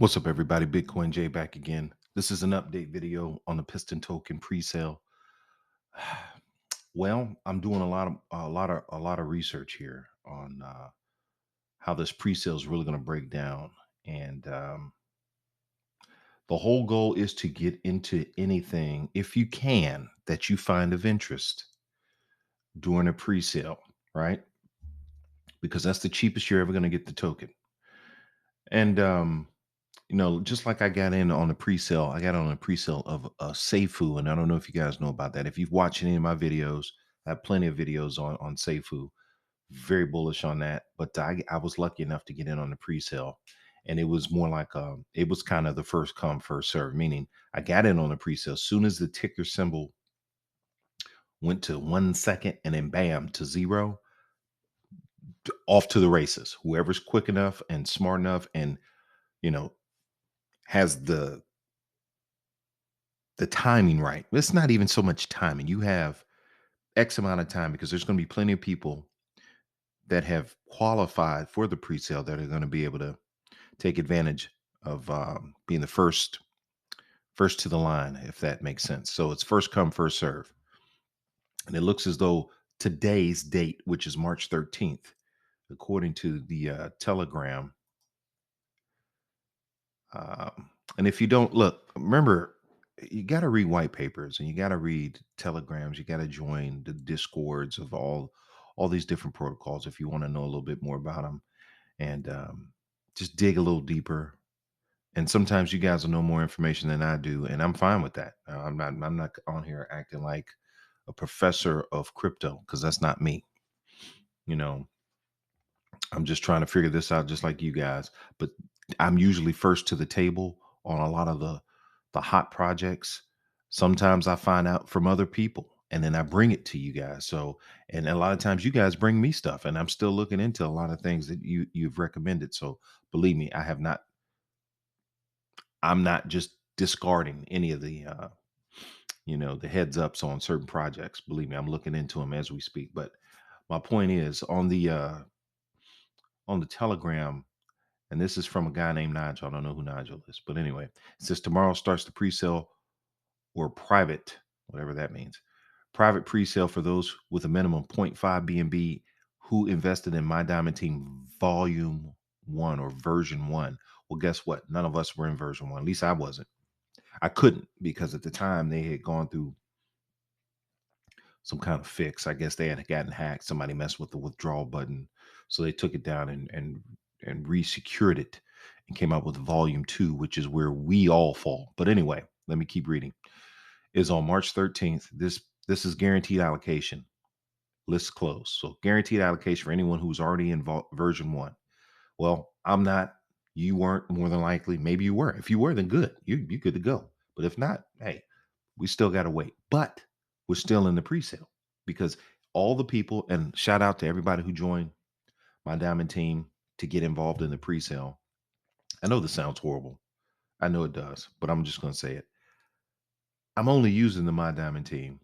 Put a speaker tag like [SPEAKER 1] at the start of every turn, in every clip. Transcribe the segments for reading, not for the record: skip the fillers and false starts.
[SPEAKER 1] What's up, everybody? Bitcoin J back again. This is an update video on the Piston token pre-sale. Well, I'm doing a lot of research here on how this pre-sale is really going to break down, and the whole goal is to get into anything if you can that you find of interest during a pre-sale, right? Because that's the cheapest you're ever going to get the token, and just like I got in on the pre-sale, I got on a pre-sale of Seifu, and I don't know if you guys know about that. If you've watched any of my videos, I have plenty of videos on Seifu. Very bullish on that, but I was lucky enough to get in on the pre-sale, and it was more like it was kind of the first come first serve. Meaning, I got in on the pre-sale as soon as the ticker symbol went to 1 second, and then bam to zero, off to the races. Whoever's quick enough and smart enough, and you know has the timing right. It's not even so much timing. You have X amount of time because there's going to be plenty of people that have qualified for the pre-sale that are going to be able to take advantage of being the first to the line, if that makes sense. So it's first come, first serve, and it looks as though today's date, which is March 13th, according to the Telegram. And if you don't look, remember, you got to read white papers and you got to read telegrams. You got to join the discords of all these different protocols if you want to know a little bit more about them, and just dig a little deeper. And sometimes you guys will know more information than I do, and I'm fine with that. I'm not on here acting like a professor of crypto because that's not me. You know, I'm just trying to figure this out just like you guys, but I'm usually first to the table on a lot of the hot projects. Sometimes I find out from other people and then I bring it to you guys. So, and a lot of times you guys bring me stuff and I'm still looking into a lot of things that you've recommended. So, believe me, I'm not just discarding any of the heads ups on certain projects. Believe me, I'm looking into them as we speak. But my point is on the Telegram. And this is from a guy named Nigel. I don't know who Nigel is, but anyway, it says tomorrow starts the pre-sale or private, whatever that means. Private pre-sale for those with a minimum point 0.5 BNB who invested in My Diamond Team Volume 1 or version 1. Well, guess what? None of us were in version 1. At least I wasn't. I couldn't because at the time they had gone through some kind of fix. I guess they had gotten hacked. Somebody messed with the withdrawal button. So they took it down and re-secured it and came out with volume 2, which is where we all fall. But anyway, let me keep reading. Is on March 13th. This is guaranteed allocation. List closed. So guaranteed allocation for anyone who's already in version 1. Well, I'm not. You weren't, more than likely. Maybe you were. If you were, then good. You're good to go. But if not, hey, we still got to wait. But we're still in the pre-sale because all the people, and shout out to everybody who joined My Diamond Team to get involved in the pre-sale. I know this sounds horrible. I know it does, but I'm just going to say it. I'm only using the My Diamond Team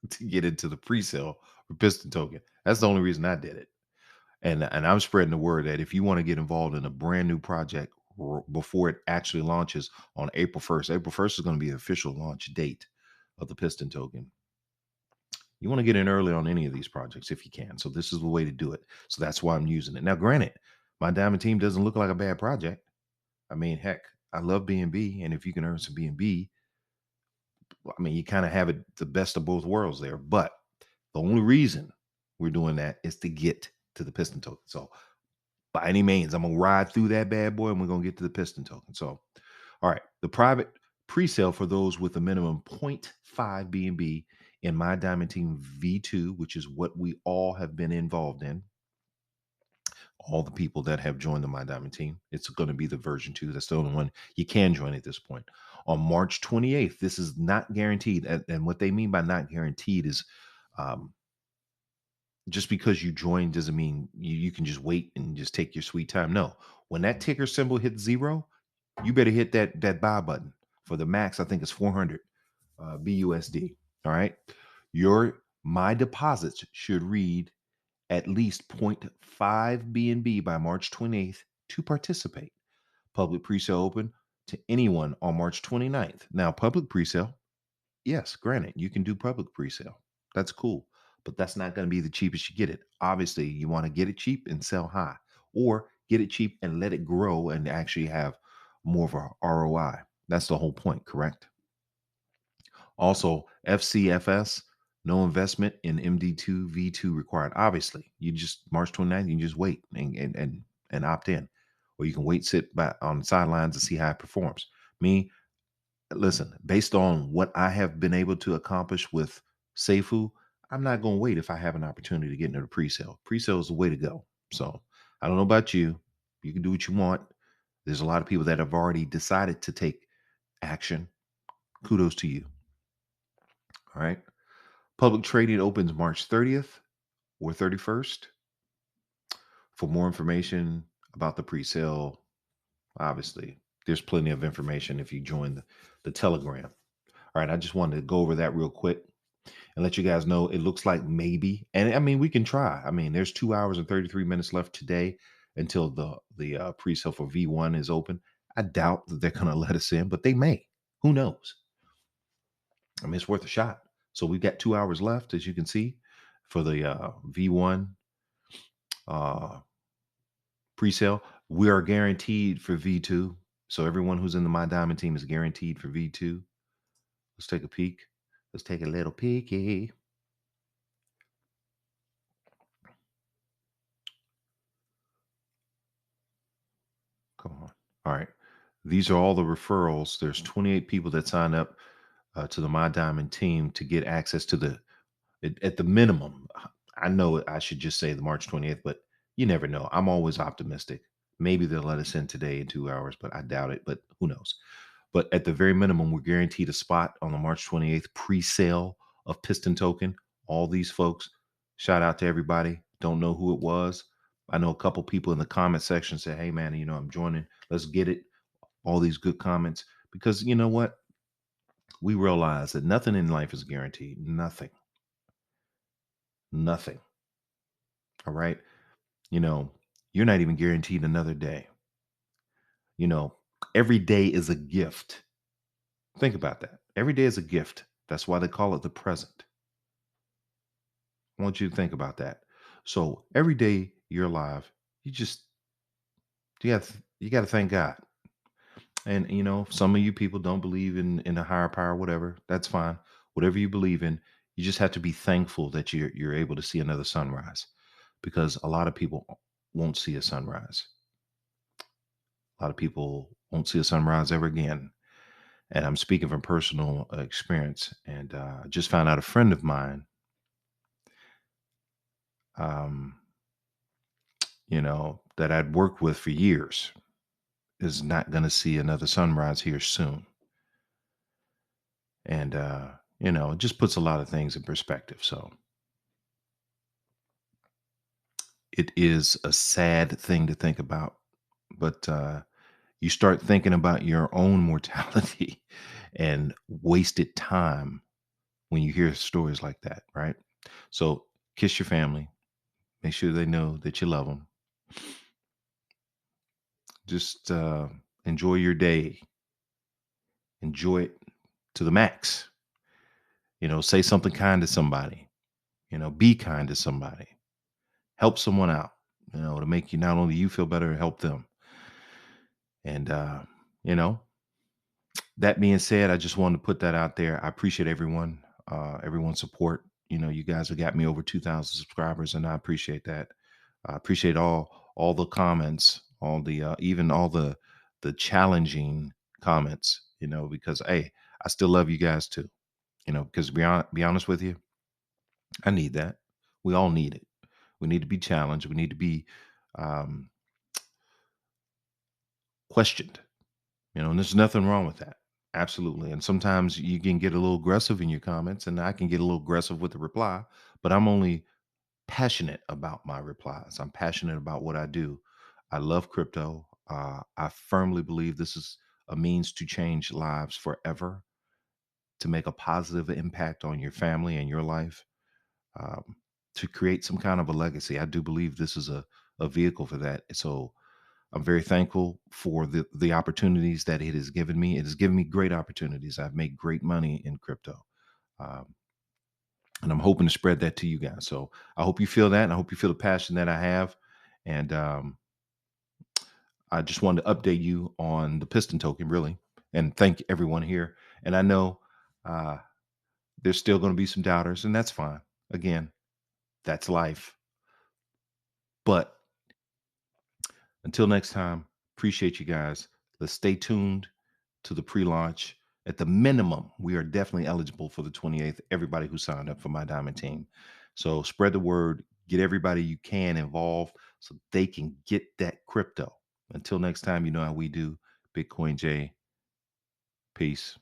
[SPEAKER 1] to get into the pre-sale for Piston Token. That's the only reason I did it. And I'm spreading the word that if you want to get involved in a brand new project before it actually launches on April 1st, April 1st is going to be the official launch date of the Piston Token. You want to get in early on any of these projects if you can. So this is the way to do it. So that's why I'm using it. Now, granted, My Diamond Team doesn't look like a bad project. I mean, heck, I love BNB, and if you can earn some BNB, I mean, you kind of have it the best of both worlds there. But the only reason we're doing that is to get to the Piston Token. So by any means, I'm gonna ride through that bad boy, and we're gonna get to the Piston Token. So, all right, the private pre-sale for those with a minimum point 0.5 BNB in My Diamond Team V2, which is what we all have been involved in. All the people that have joined the My Diamond Team, it's going to be the version 2. That's the only one you can join at this point. On March 28th, this is not guaranteed, and what they mean by not guaranteed is um, just because you join doesn't mean you can just wait and just take your sweet time. No, when that ticker symbol hits zero, you better hit that buy button. For the max, I think it's 400 BUSD. All right, your my deposits should read at least point 0.5 BNB by March 28th to participate. Public pre-sale open to anyone on March 29th. Now, public pre-sale, yes, granted, you can do public pre-sale. That's cool, but that's not going to be the cheapest you get it. Obviously, you want to get it cheap and sell high, or get it cheap and let it grow and actually have more of a ROI. That's the whole point, correct? Also, FCFS, no investment in MD2 V2 required. Obviously, you just March 29th, you can just wait and opt in. Or you can wait, sit back on the sidelines and see how it performs. Me, listen, based on what I have been able to accomplish with Seifu, I'm not going to wait if I have an opportunity to get into the pre-sale. Pre-sale is the way to go. So I don't know about you. You can do what you want. There's a lot of people that have already decided to take action. Kudos to you. All right. Public trading opens March 30th or 31st. For more information about the pre-sale, obviously, there's plenty of information if you join the Telegram. All right, I just wanted to go over that real quick and let you guys know it looks like maybe, and I mean, we can try. I mean, there's 2 hours and 33 minutes left today until the pre-sale for V1 is open. I doubt that they're going to let us in, but they may. Who knows? I mean, it's worth a shot. So we've got 2 hours left, as you can see, for the V1 uh, pre-sale. We are guaranteed for V2. So everyone who's in the My Diamond team is guaranteed for V2. Let's take a peek. Let's take a little peeky. Come on. All right. These are all the referrals. There's 28 people that signed up to the My Diamond team to get access to at the minimum. I know I should just say the March 28th, but you never know. I'm always optimistic. Maybe they'll let us in today in 2 hours, but I doubt it. But who knows? But at the very minimum, we're guaranteed a spot on the March 28th pre-sale of Piston Token. All these folks, shout out to everybody. Don't know who it was. I know a couple people in the comment section said, hey, man, I'm joining. Let's get it. All these good comments. Because you know what? We realize that nothing in life is guaranteed. Nothing. Nothing. All right. You're not even guaranteed another day. Every day is a gift. Think about that. Every day is a gift. That's why they call it the present. I want you to think about that. So every day you're alive, you got to thank God. And some of you people don't believe in a higher power, whatever. That's fine. Whatever you believe in, you just have to be thankful that you're able to see another sunrise, because a lot of people won't see a sunrise. A lot of people won't see a sunrise ever again. And I'm speaking from personal experience. And I just found out a friend of mine, um, that I'd worked with for years, is not going to see another sunrise here soon. And, it just puts a lot of things in perspective. So it is a sad thing to think about, but you start thinking about your own mortality and wasted time when you hear stories like that, right? So kiss your family, make sure they know that you love them. Just enjoy your day, enjoy it to the max. Say something kind to somebody, be kind to somebody, help someone out, to make you not only you feel better, help them. And, you know, that being said, I just wanted to put that out there. I appreciate everyone's support. You guys have got me over 2,000 subscribers, and I appreciate that. I appreciate all the comments, all the even all the challenging comments. Because hey, I still love you guys too. Because be honest with you, I need that. We all need it. We need to be challenged. We need to be um, questioned. And there's nothing wrong with that. Absolutely. And sometimes you can get a little aggressive in your comments, and I can get a little aggressive with the reply, but I'm only passionate about my replies. I'm passionate about what I do. I love crypto. I firmly believe this is a means to change lives forever, to make a positive impact on your family and your life, to create some kind of a legacy. I do believe this is a vehicle for that. So I'm very thankful for the opportunities that it has given me. It has given me great opportunities. I've made great money in crypto. Um, and I'm hoping to spread that to you guys. So I hope you feel that, and I hope you feel the passion that I have. And I just wanted to update you on the Piston token, really, and thank everyone here. And I know uh, there's still going to be some doubters, and that's fine. Again, that's life. But until next time, appreciate you guys. Let's stay tuned to the pre-launch. At the minimum, we are definitely eligible for the 28th. Everybody who signed up for my diamond team. So spread the word, get everybody you can involved so they can get that crypto. Until next time, you know how we do. Bitcoin J. Peace.